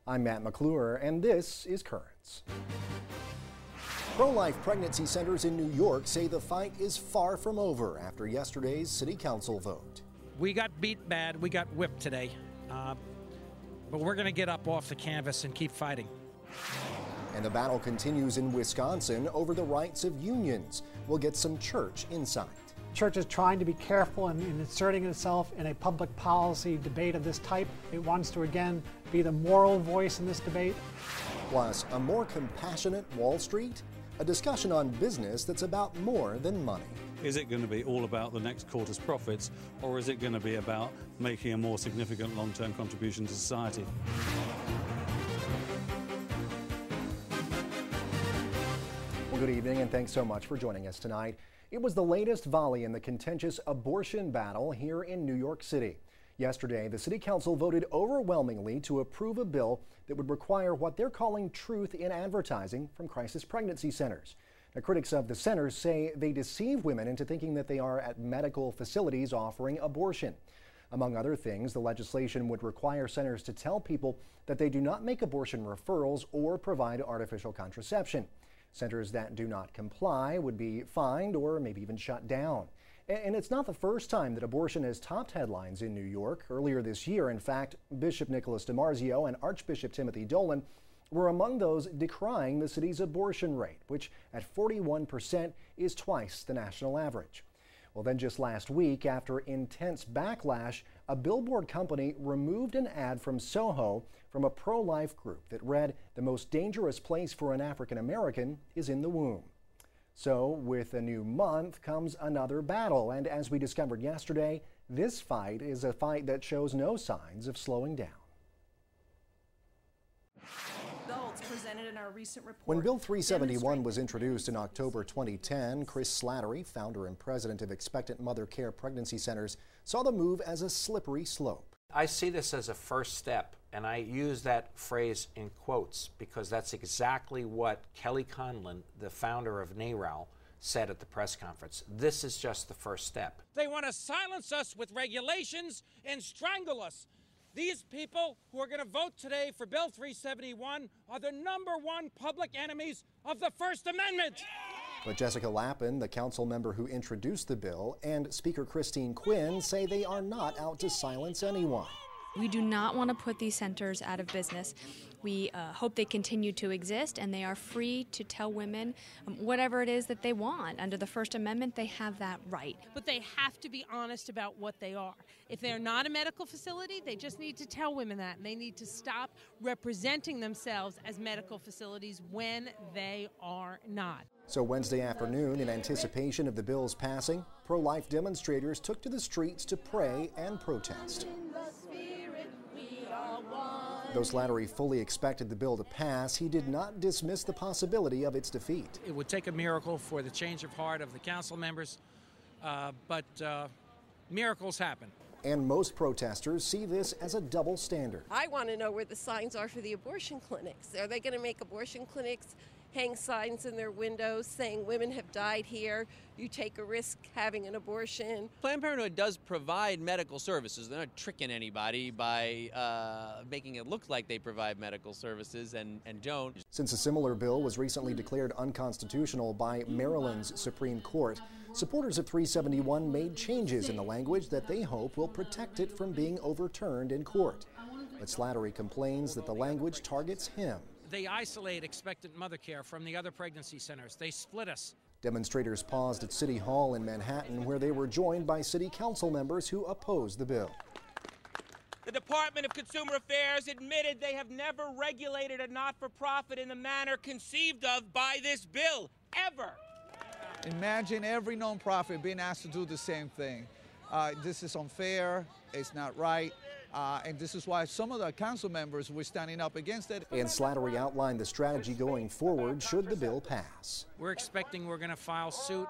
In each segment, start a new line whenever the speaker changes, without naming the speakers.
I'm Matt McClure, and this is Currents. Pro-life pregnancy centers in New York say the fight is far from over after yesterday's city council vote.
We got beat bad. We got whipped today. But we're going to get up off the canvas and keep fighting.
And the battle continues in Wisconsin over the rights of unions. We'll get some church insight.
Church is trying to be careful in inserting itself in a public policy debate of this type. It wants to, again, be the moral voice in this debate.
Plus, a more compassionate Wall Street, a discussion on business that's about more than money.
Is it going to be all about the next quarter's profits, or is it going to be about making a more significant long-term contribution to society?
Well, good evening, and thanks so much for joining us tonight. It was the latest volley in the contentious abortion battle here in New York City. Yesterday, the City Council voted overwhelmingly to approve a bill that would require what they're calling truth in advertising from crisis pregnancy centers. Now, critics of the centers say they deceive women into thinking that they are at medical facilities offering abortion. Among other things, the legislation would require centers to tell people that they do not make abortion referrals or provide artificial contraception. Centers that do not comply would be fined or maybe even shut down. And it's not the first time that abortion has topped headlines in New York. Earlier this year, in fact, Bishop Nicholas DiMarzio and Archbishop Timothy Dolan were among those decrying the city's abortion rate, which at 41% is twice the national average. Well, then just last week, after intense backlash, a billboard company removed an ad from Soho from a pro-life group that read, "The most dangerous place for an African American is in the womb." So with a new month comes another battle, and as we discovered yesterday, this fight is a fight that shows no signs of slowing down.
Presented in our recent report.
When Bill 371 was introduced in October 2010, Chris Slattery, founder and president of Expectant Mother Care Pregnancy Centers, saw the move as a slippery slope.
I see this as a first step, and I use that phrase in quotes because that's exactly what Kelly Conlon, the founder of NARAL, said at the press conference. This is just the first step.
They want to silence us with regulations and strangle us. These people who are going to vote today for Bill 371 are the #1 public enemies of the First Amendment.
But Jessica Lappin, the council member who introduced the bill, and Speaker Christine Quinn say they are not out to silence anyone.
We do not want to put these centers out of business. We hope they continue to exist, and they are free to tell women whatever it is that they want. Under the First Amendment, they have that right.
But they have to be honest about what they are. If they're not a medical facility, they just need to tell women that, and they need to stop representing themselves as medical facilities when they are not.
So Wednesday afternoon, in anticipation of the bill's passing, pro-life demonstrators took to the streets to pray and protest. Though Slattery fully expected the bill to pass, he did not dismiss the possibility of its defeat.
It would take a miracle for the change of heart of the council members, but miracles happen.
And most protesters see this as a double standard.
I want to know where the signs are for the abortion clinics. Are they going to make abortion clinics hang signs in their windows saying women have died here, you take a risk having an abortion?
Planned Parenthood does provide medical services. They're not tricking anybody by making it look like they provide medical services and don't.
Since a similar bill was recently declared unconstitutional by Maryland's Supreme Court, supporters of 371 made changes in the language that they hope will protect it from being overturned in court. But Slattery complains that the language targets him.
They isolate expectant mother care from the other pregnancy centers. They split us.
Demonstrators paused at City Hall in Manhattan, where they were joined by city council members who opposed the bill.
The Department of Consumer Affairs admitted they have never regulated a not-for-profit in the manner conceived of by this bill, ever.
Imagine every nonprofit being asked to do the same thing. This is unfair, it's not right, and this is why some of the council members were standing up against it.
And Slattery outlined the strategy going forward should the bill pass.
We're expecting we're going to file suit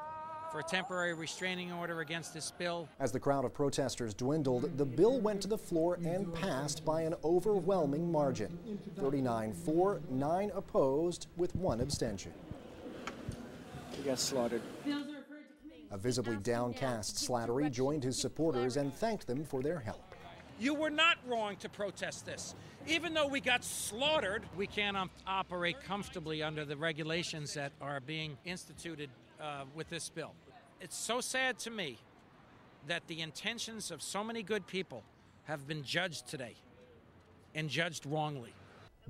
for a temporary restraining order against this bill.
As the crowd of protesters dwindled, the bill went to the floor and passed by an overwhelming margin. 39 for, 9 opposed, with 1 abstention.
We got slaughtered.
A visibly downcast Slattery joined his supporters and thanked them for their help.
You were not wrong to protest this. Even though we got slaughtered, we can't operate comfortably under the regulations that are being instituted with this bill. It's so sad to me that the intentions of so many good people have been judged today, and judged wrongly.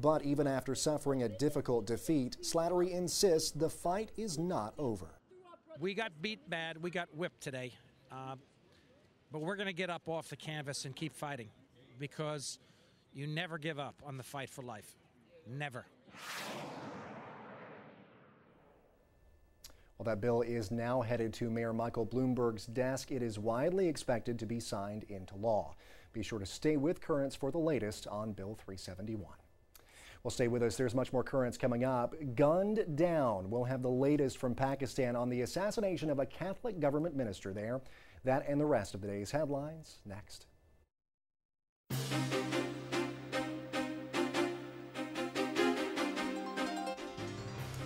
But even after suffering a difficult defeat, Slattery insists the fight is not over.
We got beat bad, we got whipped today, but we're going to get up off the canvas and keep fighting, because you never give up on the fight for life. Never.
Well, that bill is now headed to Mayor Michael Bloomberg's desk. It is widely expected to be signed into law. Be sure to stay with Currents for the latest on Bill 371. Well, stay with us. There's much more Currents coming up. Gunned down. We'll have the latest from Pakistan on the assassination of a Catholic government minister there. That and the rest of the day's headlines next.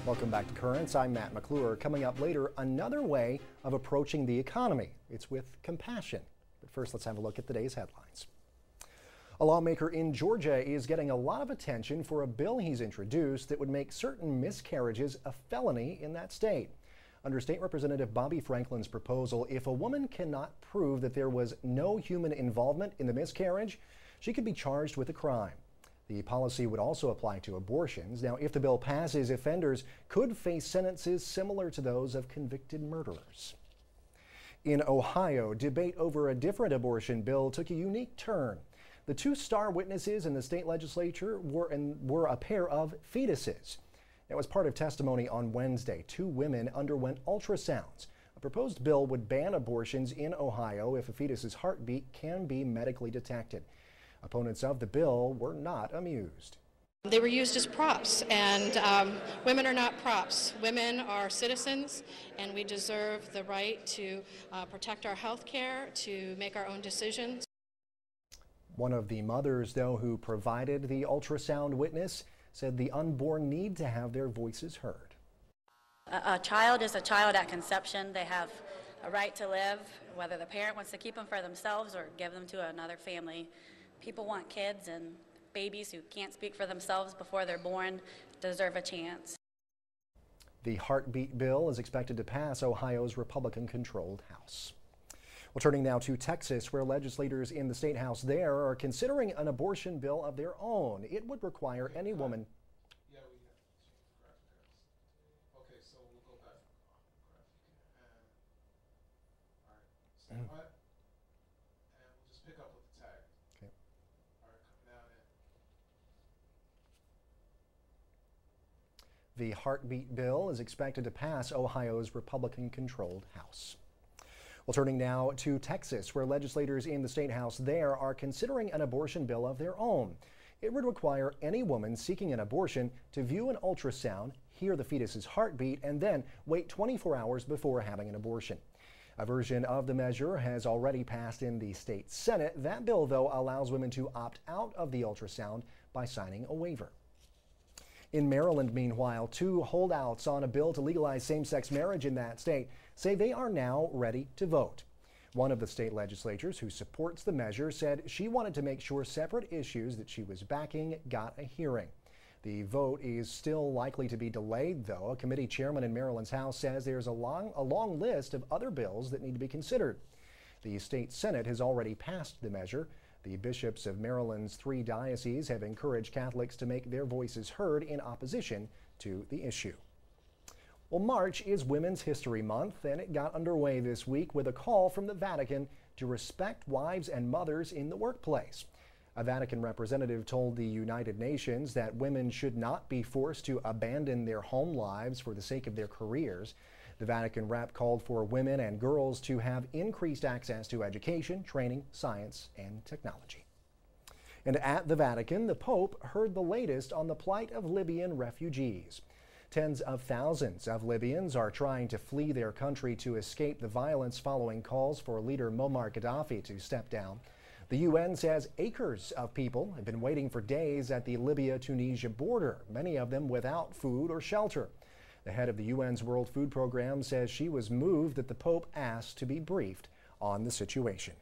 Welcome back to Currents. I'm Matt McClure. Coming up later, another way of approaching the economy. It's with compassion. But first, let's have a look at today's headlines. A lawmaker in Georgia is getting a lot of attention for a bill he's introduced that would make certain miscarriages a felony in that state. Under State Representative Bobby Franklin's proposal, if a woman cannot prove that there was no human involvement in the miscarriage, she could be charged with a crime. The policy would also apply to abortions. Now, if the bill passes, offenders could face sentences similar to those of convicted murderers. In Ohio, debate over a different abortion bill took a unique turn. The two star witnesses in the state legislature were a pair of fetuses. That was part of testimony on Wednesday. Two women underwent ultrasounds. A proposed bill would ban abortions in Ohio if a fetus's heartbeat can be medically detected. Opponents of the bill were not amused.
They were used as props, and women are not props. Women are citizens, and we deserve the right to protect our health care, to make our own decisions.
One of the mothers, though, who provided the ultrasound witness said the unborn need to have their voices heard.
A child is a child at conception. They have a right to live, whether the parent wants to keep them for themselves or give them to another family. People want kids, and babies who can't speak for themselves before they're born deserve a chance.
The heartbeat bill is expected to pass Ohio's Republican-controlled House. Well, turning now to Texas, where legislators in the state house there are considering an abortion bill of their own. It would require any woman.
Yeah, we have to change the graphics. Okay, so we'll go back. All right, stand by. And we'll just pick up with the tag.
Okay.
All right, come down in.
The heartbeat bill is expected to pass Ohio's Republican-controlled House. Well, turning now to Texas, where legislators in the state house there are considering an abortion bill of their own. It would require any woman seeking an abortion to view an ultrasound, hear the fetus's heartbeat, and then wait 24 hours before having an abortion. A version of the measure has already passed in the state Senate. That bill, though, allows women to opt out of the ultrasound by signing a waiver. In Maryland, meanwhile, two holdouts on a bill to legalize same-sex marriage in that state say they are now ready to vote. One of the state legislators who supports the measure said she wanted to make sure separate issues that she was backing got a hearing. The vote is still likely to be delayed, though. A committee chairman in Maryland's House says there's a long list of other bills that need to be considered. The state Senate has already passed the measure. The bishops of Maryland's 3 dioceses have encouraged Catholics to make their voices heard in opposition to the issue. Well, March is Women's History Month, and it got underway this week with a call from the Vatican to respect wives and mothers in the workplace. A Vatican representative told the United Nations that women should not be forced to abandon their home lives for the sake of their careers. The Vatican rep called for women and girls to have increased access to education, training, science, and technology. And at the Vatican, the Pope heard the latest on the plight of Libyan refugees. Tens of thousands of Libyans are trying to flee their country to escape the violence following calls for leader Muammar Gaddafi to step down. The UN says acres of people have been waiting for days at the Libya-Tunisia border, many of them without food or shelter. The head of the UN's World Food Program says she was moved that the Pope asked to be briefed on the situation.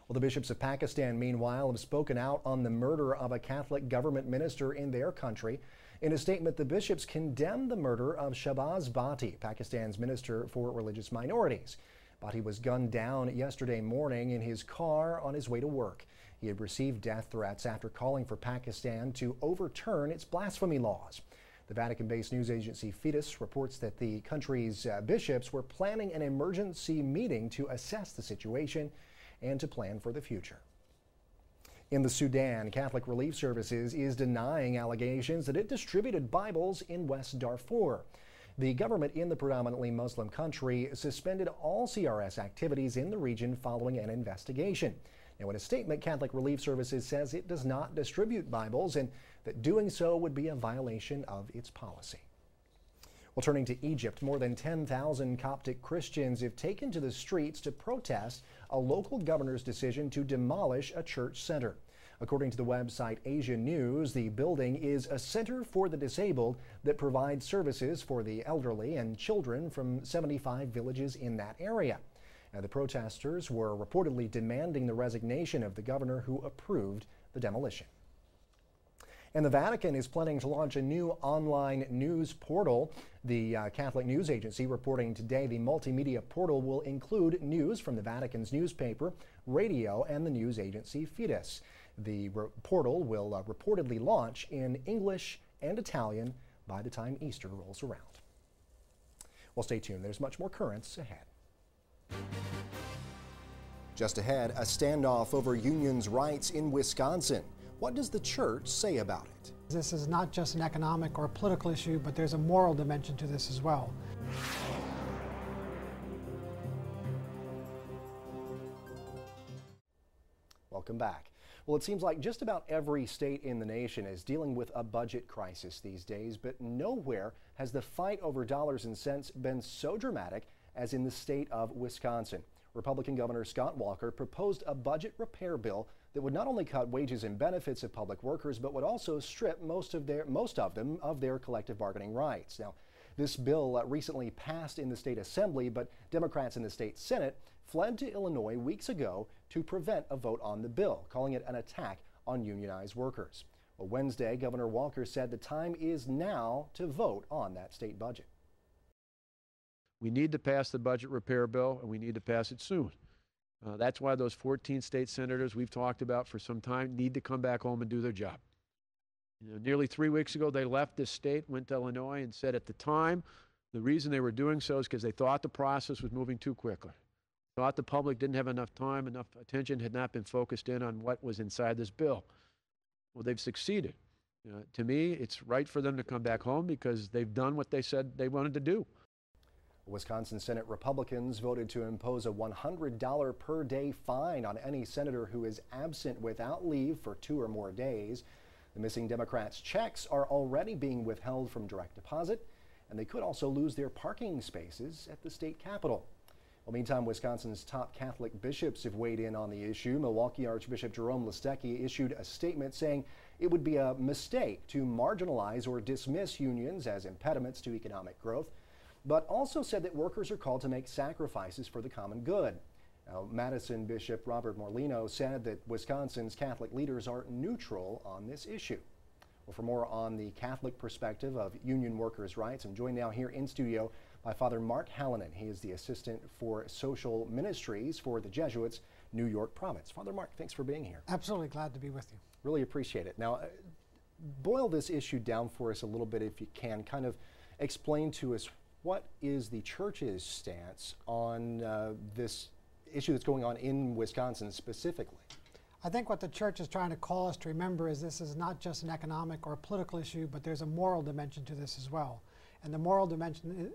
Well, the bishops of Pakistan, meanwhile, have spoken out on the murder of a Catholic government minister in their country. In a statement, the bishops condemned the murder of Shahbaz Bhatti, Pakistan's minister for religious minorities. Bhatti was gunned down yesterday morning in his car on his way to work. He had received death threats after calling for Pakistan to overturn its blasphemy laws. The Vatican-based news agency Fides reports that the country's bishops were planning an emergency meeting to assess the situation and to plan for the future. In the Sudan, Catholic Relief Services is denying allegations that it distributed Bibles in West Darfur. The government in the predominantly Muslim country suspended all CRS activities in the region following an investigation. Now, in a statement, Catholic Relief Services says it does not distribute Bibles and that doing so would be a violation of its policy. Well, turning to Egypt, more than 10,000 Coptic Christians have taken to the streets to protest a local governor's decision to demolish a church center. According to the website Asia News, the building is a center for the disabled that provides services for the elderly and children from 75 villages in that area. Now, the protesters were reportedly demanding the resignation of the governor who approved the demolition. And the Vatican is planning to launch a new online news portal. The Catholic News Agency reporting today the multimedia portal will include news from the Vatican's newspaper, radio, and the news agency Fides. The portal will reportedly launch in English and Italian by the time Easter rolls around. Well, stay tuned. There's much more currents ahead. Just ahead, a standoff over unions' rights in Wisconsin. What does the church say about it?
This is not just an economic or political issue, but there's a moral dimension to this as well.
Welcome back. Well, it seems like just about every state in the nation is dealing with a budget crisis these days, but nowhere has the fight over dollars and cents been so dramatic as in the state of Wisconsin. Republican Governor Scott Walker proposed a budget repair bill that would not only cut wages and benefits of public workers, but would also strip most of them of their collective bargaining rights. Now, this bill recently passed in the state assembly, but Democrats in the state Senate fled to Illinois weeks ago to prevent a vote on the bill, calling it an attack on unionized workers. Well, Wednesday, Governor Walker said the time is now to vote on that state budget.
We need to pass the budget repair bill, and we need to pass it soon. That's why those 14 state senators we've talked about for some time need to come back home and do their job. Nearly 3 weeks ago, they left this state, went to Illinois, and said at the time the reason they were doing so is because they thought the process was moving too quickly. Thought the public didn't have enough time, enough attention had not been focused in on what was inside this bill. Well, they've succeeded. To me, it's right for them to come back home because they've done what they said they wanted to do.
Wisconsin Senate Republicans voted to impose a $100 per day fine on any senator who is absent without leave for 2 or more days. The missing Democrats' checks are already being withheld from direct deposit, and they could also lose their parking spaces at the state capitol. Well, meantime, Wisconsin's top Catholic bishops have weighed in on the issue. Milwaukee Archbishop Jerome Listecki issued a statement saying it would be a mistake to marginalize or dismiss unions as impediments to economic growth, but also said that workers are called to make sacrifices for the common good. Now, Madison Bishop Robert Morlino said that Wisconsin's Catholic leaders are neutral on this issue. Well, for more on the Catholic perspective of union workers' rights, I'm joined now here in studio by Father Mark Hallinan. He is the Assistant for Social Ministries for the Jesuits, New York Province. Father Mark, thanks for being here.
Absolutely glad to be with you.
Really appreciate it. Now, boil this issue down for us a little bit if you can. Kind of explain to us what is the church's stance on this issue that's going on in Wisconsin specifically?
I think what the church is trying to call us to remember is this is not just an economic or political issue, but there's a moral dimension to this as well. And the moral dimension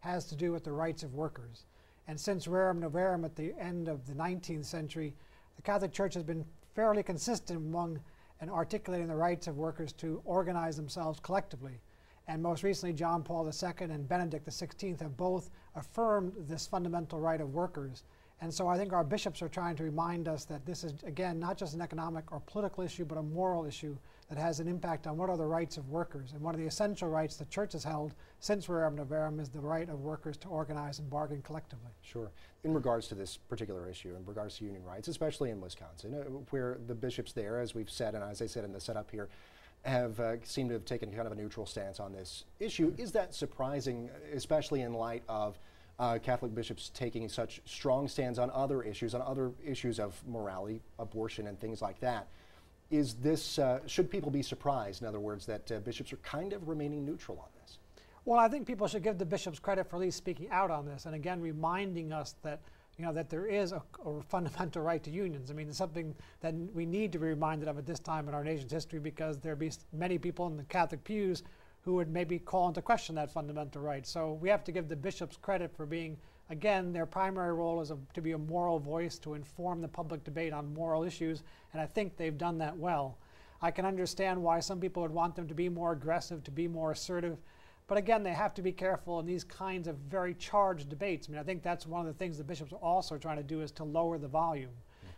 has to do with the rights of workers. And since Rerum Novarum at the end of the 19th century, the Catholic Church has been fairly consistent among and articulating the rights of workers to organize themselves collectively. And most recently, John Paul II and Benedict XVI have both affirmed this fundamental right of workers. And so I think our bishops are trying to remind us that this is, again, not just an economic or political issue, but a moral issue that has an impact on what are the rights of workers. And one of the essential rights the church has held since Rerum Novarum is the right of workers to organize and bargain collectively.
Sure. In regards to this particular issue, in regards to union rights, especially in Wisconsin, where the bishops there, as we've said, and as I said in the setup here, have seemed to have taken kind of a neutral stance on this issue. Is that surprising, especially in light of Catholic bishops taking such strong stands on other issues of morality, abortion, and things like that? Is this, should people be surprised, in other words, that bishops are kind of remaining neutral on this?
Well, I think people should give the bishops credit for at least speaking out on this, and again, reminding us that, you know, that there is a fundamental right to unions. I mean, it's something that we need to be reminded of at this time in our nation's history, because there be many people in the Catholic pews who would maybe call into question that fundamental right. So we have to give the bishops credit for being, again, their primary role is to be a moral voice, to inform the public debate on moral issues, and I think they've done that well. I can understand why some people would want them to be more aggressive, to be more assertive, but again, they have to be careful in these kinds of very charged debates. I mean, I think that's one of the things the bishops are also trying to do, is to lower the volume.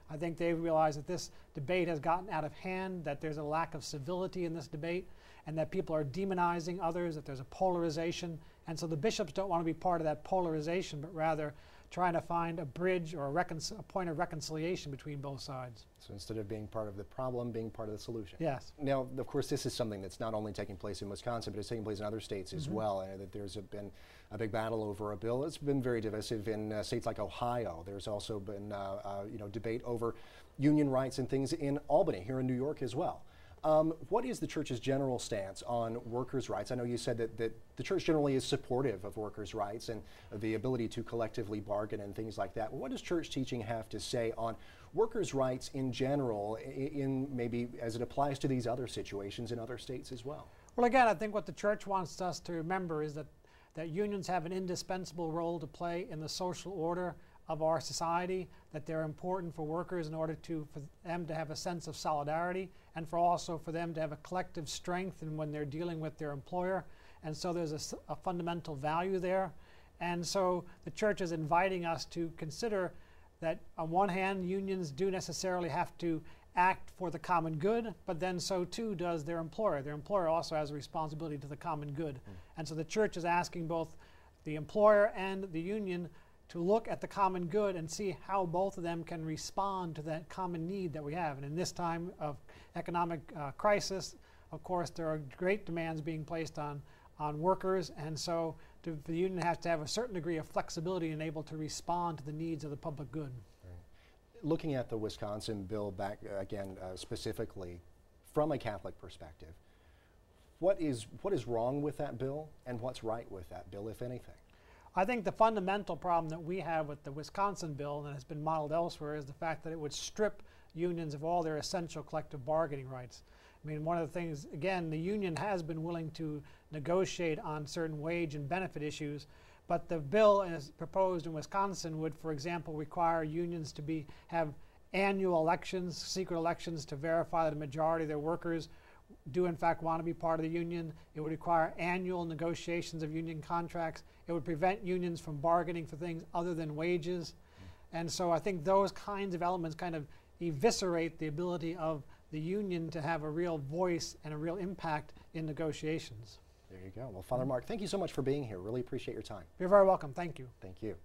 I think they realize that this debate has gotten out of hand, that there's a lack of civility in this debate, and that people are demonizing others, that there's a polarization. And so the bishops don't want to be part of that polarization, but rather trying to find a bridge or a point of reconciliation between both sides.
So instead of being part of the problem, being part of the solution.
Yes.
Now, of course, this is something that's not only taking place in Wisconsin, but it's taking place in other states as well. And that there's been a big battle over a bill. It's been very divisive in states like Ohio. There's also been debate over union rights and things in Albany, here in New York as well. What is the church's general stance on workers' rights? I know you said that the church generally is supportive of workers' rights and the ability to collectively bargain and things like that. What does church teaching have to say on workers' rights in general, in maybe as it applies to these other situations in other states as well?
Well, again, I think what the church wants us to remember is that unions have an indispensable role to play in the social order of our society, that they're important for workers in order for them to have a sense of solidarity, and for them to have a collective strength in when they're dealing with their employer. And so there's a fundamental value there. And so the church is inviting us to consider that on one hand, unions do necessarily have to act for the common good, but then so too does their employer. Their employer also has a responsibility to the common good. And so the church is asking both the employer and the union to look at the common good and see how both of them can respond to that common need that we have. And in this time of economic crisis, of course, there are great demands being placed on workers, and so the union has to have a certain degree of flexibility and able to respond to the needs of the public good.
Right. Looking at the Wisconsin bill back again specifically from a Catholic perspective, what is wrong with that bill and what's right with that bill, if anything?
I think the fundamental problem that we have with the Wisconsin bill, and has been modeled elsewhere, is the fact that it would strip unions of all their essential collective bargaining rights. I mean, one of the things, again, the union has been willing to negotiate on certain wage and benefit issues, but the bill as proposed in Wisconsin would, for example, require unions to have annual elections, secret elections, to verify that a majority of their workers do in fact want to be part of the union. It would require annual negotiations of union contracts. It would prevent unions from bargaining for things other than wages. And so I think those kinds of elements kind of eviscerate the ability of the union to have a real voice and a real impact in negotiations.
There you go. Well, Father Mark, thank you so much for being here. Really appreciate your time.
You're very welcome. Thank you.
Thank you.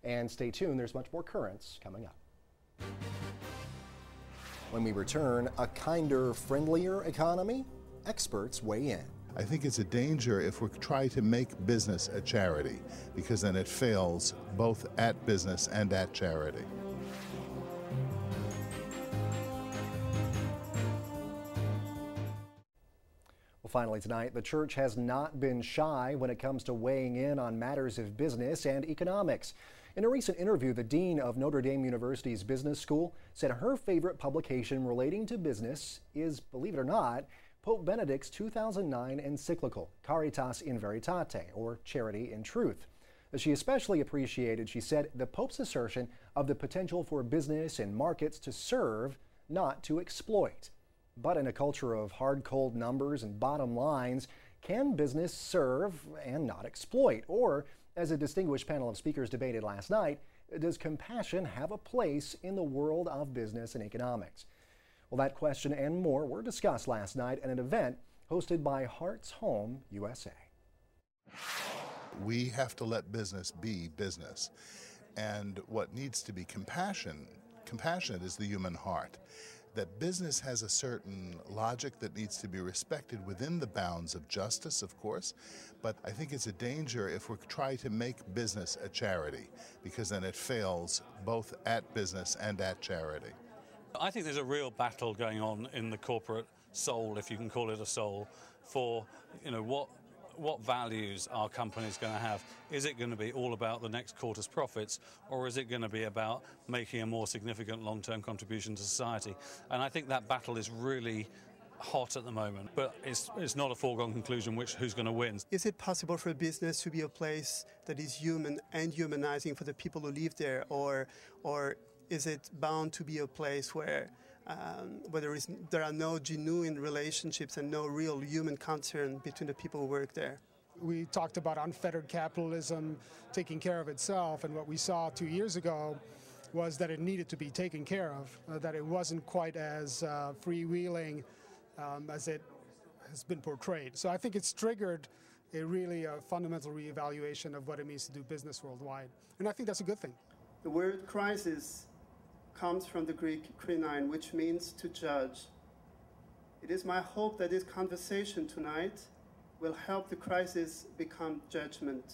And stay tuned. There's much more Currents coming up. When we return, a kinder, friendlier economy? Experts weigh in.
I think it's a danger if we try to make business a charity, because then it fails both at business and at charity.
Well, finally tonight, the church has not been shy when it comes to weighing in on matters of business and economics. In a recent interview, the dean of Notre Dame University's business school said her favorite publication relating to business is, believe it or not, Pope Benedict's 2009 encyclical, Caritas in Veritate, or Charity in Truth. She especially appreciated, she said, the Pope's assertion of the potential for business and markets to serve, not to exploit. But in a culture of hard, cold numbers and bottom lines, can business serve and not exploit? Or, as a distinguished panel of speakers debated last night, Does compassion have a place in the world of business and economics? Well, that question and more were discussed last night at an event hosted by Hearts Home USA.
We have to let business be business. And what needs to be compassionate is the human heart. That business has a certain logic that needs to be respected within the bounds of justice, of course, but I think it's a danger if we try to make business a charity, because then it fails both at business and at charity.
I think there's a real battle going on in the corporate soul, if you can call it a soul, for what values are companies going to have? Is it going to be all about the next quarter's profits, or is it going to be about making a more significant long-term contribution to society? And I think that battle is really hot at the moment, but it's not a foregone conclusion who's going to win.
Is it possible for business to be a place that is human and humanizing for the people who live there, or is it bound to be a place where there are no genuine relationships and no real human concern between the people who work there?
We talked about unfettered capitalism taking care of itself, and what we saw 2 years ago was that it needed to be taken care of, that it wasn't quite as freewheeling as it has been portrayed. So I think it's triggered a fundamental reevaluation of what it means to do business worldwide, and I think that's a good thing.
The word crisis comes from the Greek krinein, which means to judge. It is my hope that this conversation tonight will help the crisis become judgment,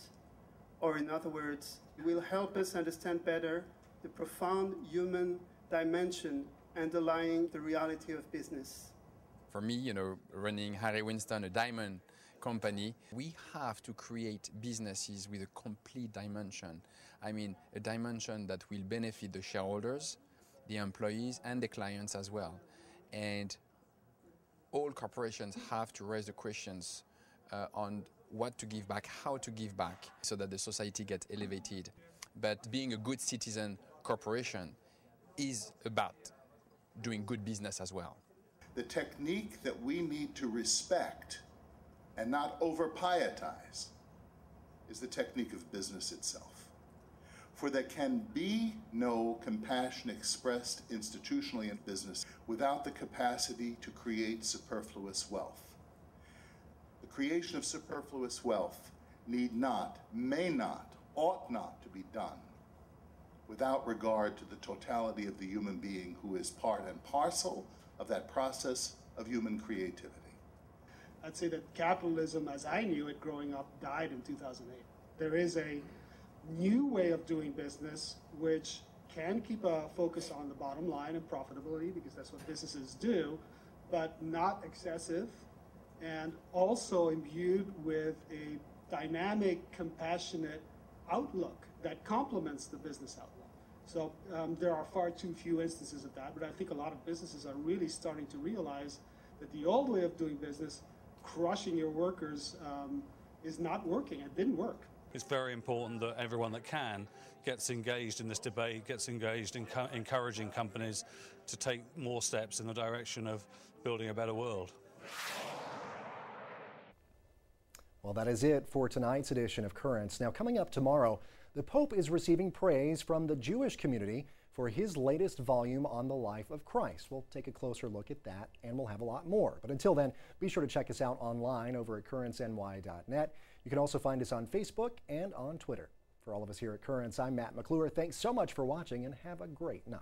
or in other words, it will help us understand better the profound human dimension underlying the reality of business.
For me, running Harry Winston, a diamond company, we have to create businesses with a complete dimension. I mean, a dimension that will benefit the shareholders, the employees, and the clients as well. And all corporations have to raise the questions on what to give back, how to give back, so that the society gets elevated. But being a good citizen corporation is about doing good business as well.
The technique that we need to respect and not over-pietize is the technique of business itself. For there can be no compassion expressed institutionally in business without the capacity to create superfluous wealth. The creation of superfluous wealth need not, may not, ought not to be done without regard to the totality of the human being who is part and parcel of that process of human creativity.
I'd say that capitalism, as I knew it growing up, died in 2008. There is a new way of doing business which can keep a focus on the bottom line and profitability, because that's what businesses do, but not excessive, and also imbued with a dynamic, compassionate outlook that complements the business outlook. So there are far too few instances of that, but I think a lot of businesses are really starting to realize that the old way of doing business, crushing your workers, is not working. It didn't work.
It's very important that everyone that can gets engaged in this debate, gets engaged in encouraging companies to take more steps in the direction of building a better world.
Well, that is it for tonight's edition of Currents. Now, coming up tomorrow, the Pope is receiving praise from the Jewish community for his latest volume on the life of Christ. We'll take a closer look at that, and we'll have a lot more. But until then, be sure to check us out online over at currentsny.net. You can also find us on Facebook and on Twitter. For all of us here at Currents, I'm Matt McClure. Thanks so much for watching, and have a great night.